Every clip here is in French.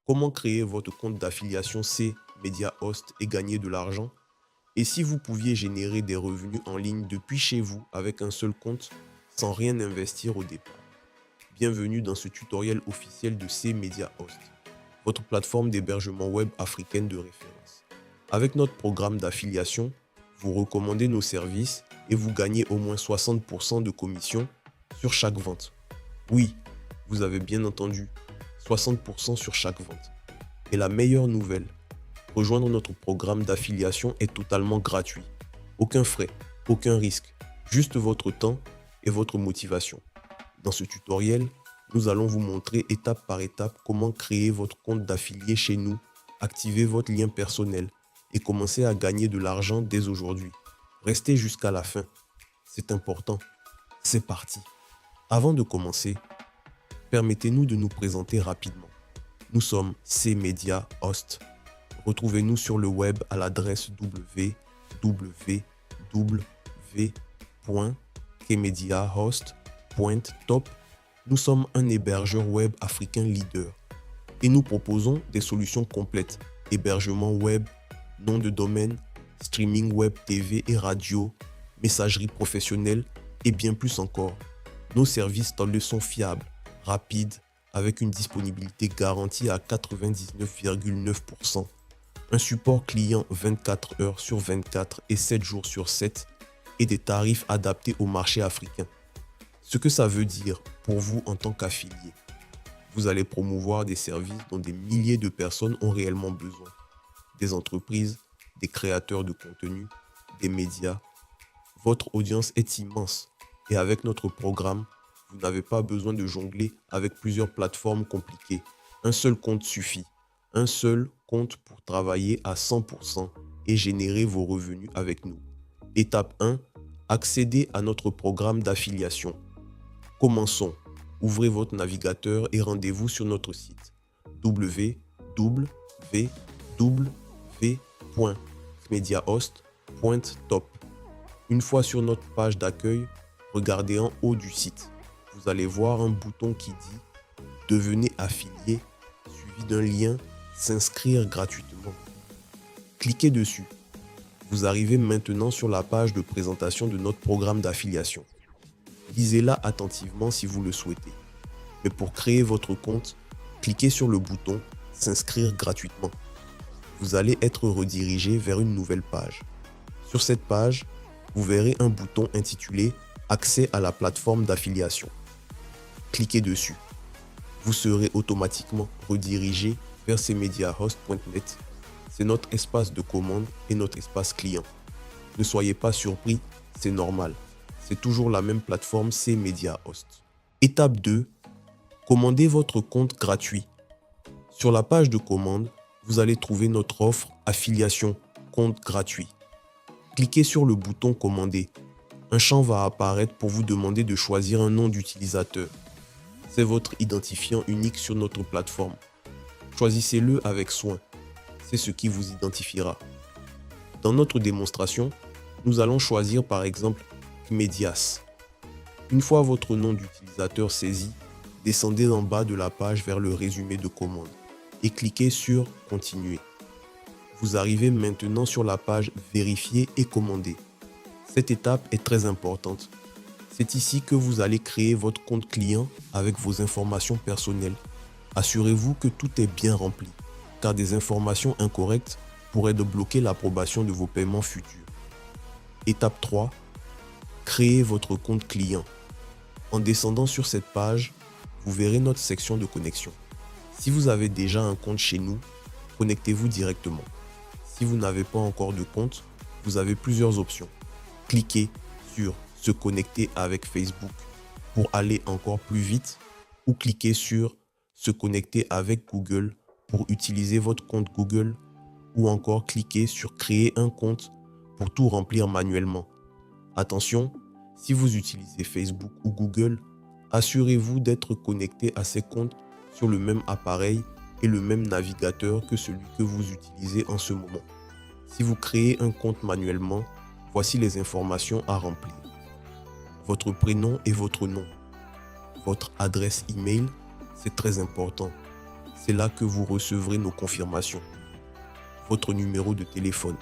Comment créer votre compte d'affiliation C Media Host et gagner de l'argent? Et si vous pouviez générer des revenus en ligne depuis chez vous avec un seul compte sans rien investir au départ? Bienvenue dans ce tutoriel officiel de C Media Host, votre plateforme d'hébergement web africaine de référence. Avec notre programme d'affiliation, vous recommandez nos services et vous gagnez au moins 60% de commission sur chaque vente. Oui, vous avez bien entendu, 60% sur chaque vente. Et la meilleure nouvelle, rejoindre notre programme d'affiliation est totalement gratuit. Aucun frais, aucun risque, juste votre temps et votre motivation. Dans ce tutoriel, nous allons vous montrer étape par étape comment créer votre compte d'affilié chez nous, activer votre lien personnel et commencer à gagner de l'argent dès aujourd'hui. Restez jusqu'à la fin, c'est important. C'est parti. Avant de commencer, permettez-nous de nous présenter rapidement. Nous sommes C-Media Host. Retrouvez-nous sur le web à l'adresse www.kmediahost.top. Nous sommes un hébergeur web africain leader et nous proposons des solutions complètes: hébergement web, nom de domaine, streaming web TV et radio, messagerie professionnelle et bien plus encore. Nos services sont fiables, rapides, avec une disponibilité garantie à 99,9%. Un support client 24 heures sur 24 et 7 jours sur 7 et des tarifs adaptés au marché africain. Ce que ça veut dire pour vous en tant qu'affilié: vous allez promouvoir des services dont des milliers de personnes ont réellement besoin. Des entreprises, des créateurs de contenu, des médias. Votre audience est immense et avec notre programme, vous n'avez pas besoin de jongler avec plusieurs plateformes compliquées. Un seul compte suffit. Un seul compte pour travailler à 100% et générer vos revenus avec nous. Étape 1. Accédez à notre programme d'affiliation. Commençons. Ouvrez votre navigateur et rendez-vous sur notre site www.mediahost.top. Une fois sur notre page d'accueil, regardez en haut du site. Vous allez voir un bouton qui dit « Devenez affilié » suivi d'un lien « S'inscrire gratuitement ». Cliquez dessus. Vous arrivez maintenant sur la page de présentation de notre programme d'affiliation. Lisez-la attentivement si vous le souhaitez. Mais pour créer votre compte, cliquez sur le bouton « S'inscrire gratuitement ». Vous allez être redirigé vers une nouvelle page. Sur cette page, vous verrez un bouton intitulé « Accès à la plateforme d'affiliation ». Cliquez dessus. Vous serez automatiquement redirigé vers cmediahost.net. C'est notre espace de commande et notre espace client. Ne soyez pas surpris, c'est normal. C'est toujours la même plateforme C-Media-Host. Étape 2. Commandez votre compte gratuit. Sur la page de commande, vous allez trouver notre offre affiliation compte gratuit. Cliquez sur le bouton commander. Un champ va apparaître pour vous demander de choisir un nom d'utilisateur. C'est votre identifiant unique sur notre plateforme. Choisissez-le avec soin. C'est ce qui vous identifiera. Dans notre démonstration, nous allons choisir par exemple Medias. Une fois votre nom d'utilisateur saisi, descendez en bas de la page vers le résumé de commande et cliquez sur Continuer. Vous arrivez maintenant sur la page Vérifier et commander. Cette étape est très importante. C'est ici que vous allez créer votre compte client avec vos informations personnelles. Assurez-vous que tout est bien rempli, car des informations incorrectes pourraient bloquer l'approbation de vos paiements futurs. Étape 3. Créez votre compte client. En descendant sur cette page, vous verrez notre section de connexion. Si vous avez déjà un compte chez nous, connectez-vous directement. Si vous n'avez pas encore de compte, vous avez plusieurs options. Cliquez sur « Se connecter avec Facebook » pour aller encore plus vite ou cliquez sur « Se connecter avec Google » pour utiliser votre compte Google ou encore cliquez sur « Créer un compte » pour tout remplir manuellement. Attention, si vous utilisez Facebook ou Google, assurez-vous d'être connecté à ces comptes sur le même appareil et le même navigateur que celui que vous utilisez en ce moment. Si vous créez un compte manuellement, voici les informations à remplir. Votre prénom et votre nom. Votre adresse email, c'est très important. C'est là que vous recevrez nos confirmations. Votre numéro de téléphone.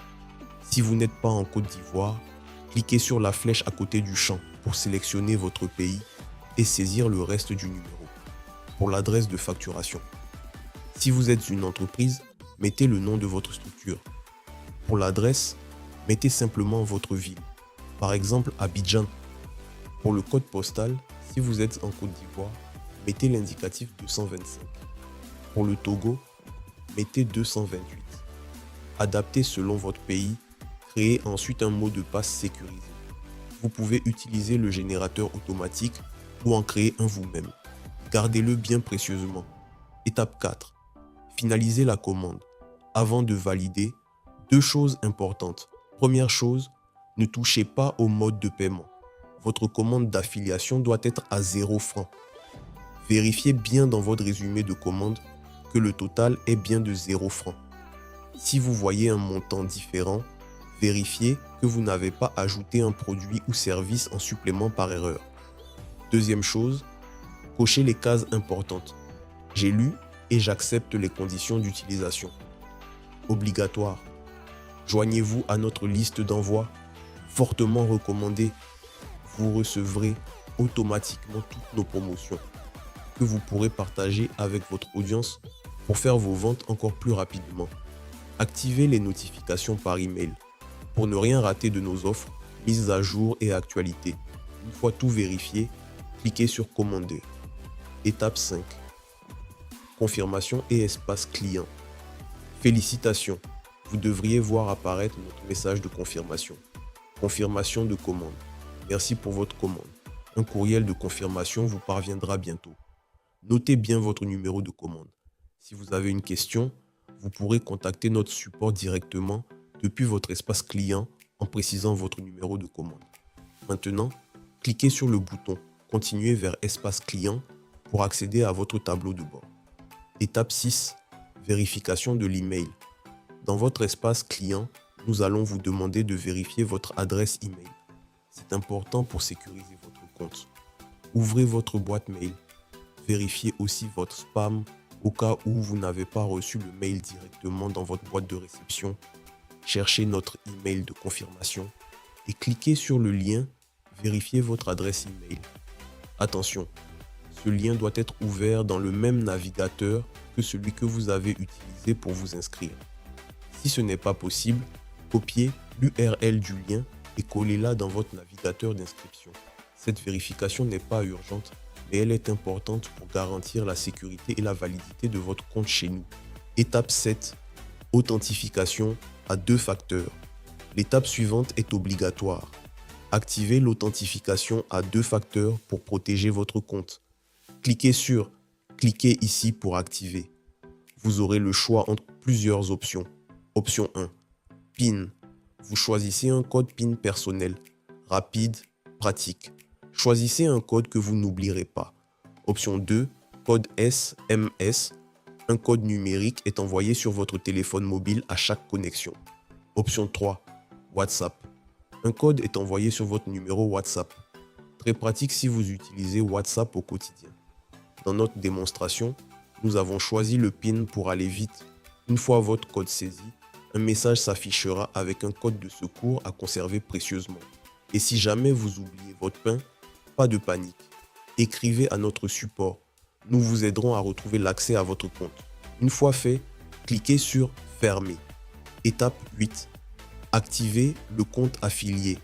Si vous n'êtes pas en Côte d'Ivoire, cliquez sur la flèche à côté du champ pour sélectionner votre pays et saisir le reste du numéro. Pour l'adresse de facturation. Si vous êtes une entreprise, mettez le nom de votre structure. Pour l'adresse, mettez simplement votre ville. Par exemple, Abidjan. Pour le code postal, si vous êtes en Côte d'Ivoire, mettez l'indicatif 225. Pour le Togo, mettez 228. Adaptez selon votre pays, créez ensuite un mot de passe sécurisé. Vous pouvez utiliser le générateur automatique ou en créer un vous-même. Gardez-le bien précieusement. Étape 4. Finalisez la commande. Avant de valider, 2 choses importantes. Première chose, ne touchez pas au mode de paiement. Votre commande d'affiliation doit être à 0 francs. Vérifiez bien dans votre résumé de commande que le total est bien de 0 francs. Si vous voyez un montant différent, vérifiez que vous n'avez pas ajouté un produit ou service en supplément par erreur. Deuxième chose, cochez les cases importantes. J'ai lu et j'accepte les conditions d'utilisation. Obligatoire. Joignez-vous à notre liste d'envoi, fortement recommandée. Vous recevrez automatiquement toutes nos promotions que vous pourrez partager avec votre audience pour faire vos ventes encore plus rapidement. Activez les notifications par email pour ne rien rater de nos offres, mises à jour et actualités. Une fois tout vérifié, cliquez sur Commander. Étape 5. Confirmation et espace client. Félicitations, vous devriez voir apparaître notre message de confirmation. Confirmation de commande. Merci pour votre commande. Un courriel de confirmation vous parviendra bientôt. Notez bien votre numéro de commande. Si vous avez une question, vous pourrez contacter notre support directement depuis votre espace client en précisant votre numéro de commande. Maintenant, cliquez sur le bouton « Continuer vers espace client » pour accéder à votre tableau de bord. Étape 6. Vérification de l'email. Dans votre espace client, nous allons vous demander de vérifier votre adresse email. C'est important pour sécuriser votre compte. Ouvrez votre boîte mail. Vérifiez aussi votre spam au cas où vous n'avez pas reçu le mail directement dans votre boîte de réception. Cherchez notre email de confirmation et cliquez sur le lien « Vérifiez votre adresse email ». Attention, ce lien doit être ouvert dans le même navigateur que celui que vous avez utilisé pour vous inscrire. Si ce n'est pas possible, copiez l'URL du lien et collez-la dans votre navigateur d'inscription. Cette vérification n'est pas urgente, mais elle est importante pour garantir la sécurité et la validité de votre compte chez nous. Étape 7. Authentification à 2 facteurs. L'étape suivante est obligatoire. Activez l'authentification à 2 facteurs pour protéger votre compte. Cliquez ici pour activer. Vous aurez le choix entre plusieurs options. Option 1. PIN. Vous choisissez un code PIN personnel, rapide, pratique. Choisissez un code que vous n'oublierez pas. Option 2. Code SMS. Un code numérique est envoyé sur votre téléphone mobile à chaque connexion. Option 3. WhatsApp. Un code est envoyé sur votre numéro WhatsApp. Très pratique si vous utilisez WhatsApp au quotidien. Dans notre démonstration, nous avons choisi le PIN pour aller vite. Une fois votre code saisi, un message s'affichera avec un code de secours à conserver précieusement. Et si jamais vous oubliez votre PIN, pas de panique. Écrivez à notre support. Nous vous aiderons à retrouver l'accès à votre compte. Une fois fait, cliquez sur « Fermer ». Étape 8. Activez le compte affilié.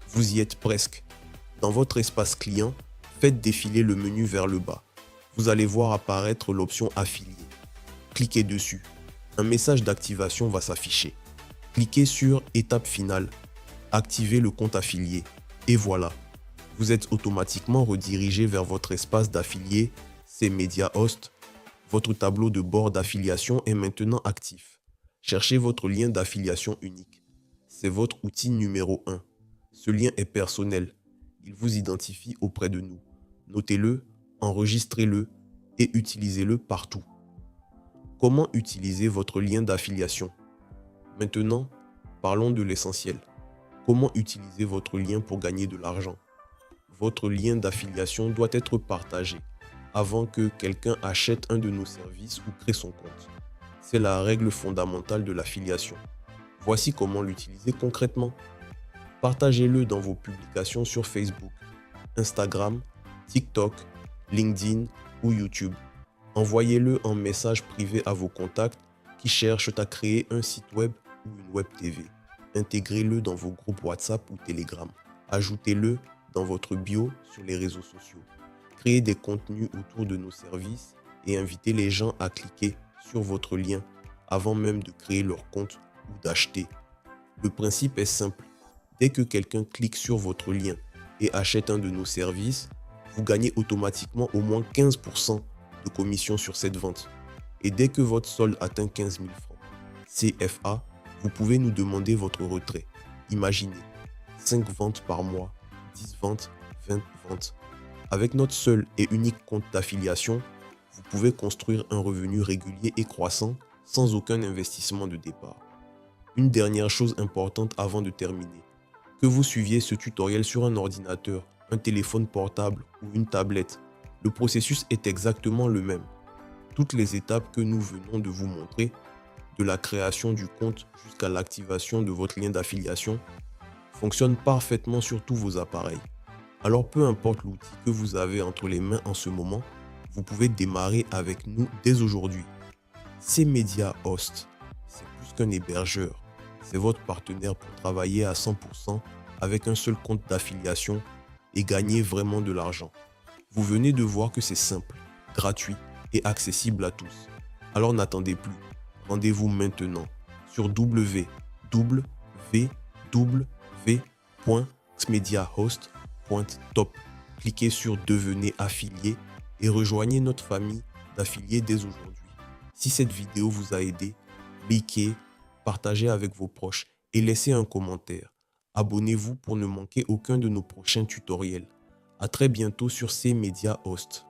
Vous y êtes presque. Dans votre espace client, faites défiler le menu vers le bas. Vous allez voir apparaître l'option affilié. Cliquez dessus. Un message d'activation va s'afficher. Cliquez sur étape finale. Activez le compte affilié. Et voilà. Vous êtes automatiquement redirigé vers votre espace d'affilié, c'est MediaHost. Votre tableau de bord d'affiliation est maintenant actif. Cherchez votre lien d'affiliation unique. C'est votre outil numéro 1. Ce lien est personnel. Il vous identifie auprès de nous. Notez-le, enregistrez-le et utilisez-le partout. Comment utiliser votre lien d'affiliation? Maintenant, parlons de l'essentiel. Comment utiliser votre lien pour gagner de l'argent? Votre lien d'affiliation doit être partagé avant que quelqu'un achète un de nos services ou crée son compte. C'est la règle fondamentale de l'affiliation. Voici comment l'utiliser concrètement. Partagez-le dans vos publications sur Facebook, Instagram, TikTok, LinkedIn ou YouTube. Envoyez-le en message privé à vos contacts qui cherchent à créer un site web ou une web TV. Intégrez-le dans vos groupes WhatsApp ou Telegram. Ajoutez-le dans votre bio sur les réseaux sociaux. Créez des contenus autour de nos services et invitez les gens à cliquer sur votre lien avant même de créer leur compte ou d'acheter. Le principe est simple. Dès que quelqu'un clique sur votre lien et achète un de nos services, vous gagnez automatiquement au moins 15% de commission sur cette vente. Et dès que votre solde atteint 15 000 francs CFA, vous pouvez nous demander votre retrait. Imaginez, 5 ventes par mois, 10 ventes, 20 ventes. Avec notre seul et unique compte d'affiliation, vous pouvez construire un revenu régulier et croissant sans aucun investissement de départ. Une dernière chose importante avant de terminer. Que vous suiviez ce tutoriel sur un ordinateur, un téléphone portable ou une tablette, le processus est exactement le même. Toutes les étapes que nous venons de vous montrer, de la création du compte jusqu'à l'activation de votre lien d'affiliation, fonctionnent parfaitement sur tous vos appareils. Alors peu importe l'outil que vous avez entre les mains en ce moment, vous pouvez démarrer avec nous dès aujourd'hui. CMedia Host, c'est plus qu'un hébergeur, c'est votre partenaire pour travailler à 100% avec un seul compte d'affiliation et gagner vraiment de l'argent. Vous venez de voir que c'est simple, gratuit et accessible à tous. Alors n'attendez plus, rendez-vous maintenant sur www.xmediahost.top. Cliquez sur Devenez affilié et rejoignez notre famille d'affiliés dès aujourd'hui. Si cette vidéo vous a aidé, likez, partagez avec vos proches et laissez un commentaire. Abonnez-vous pour ne manquer aucun de nos prochains tutoriels. À très bientôt sur CMedia Host.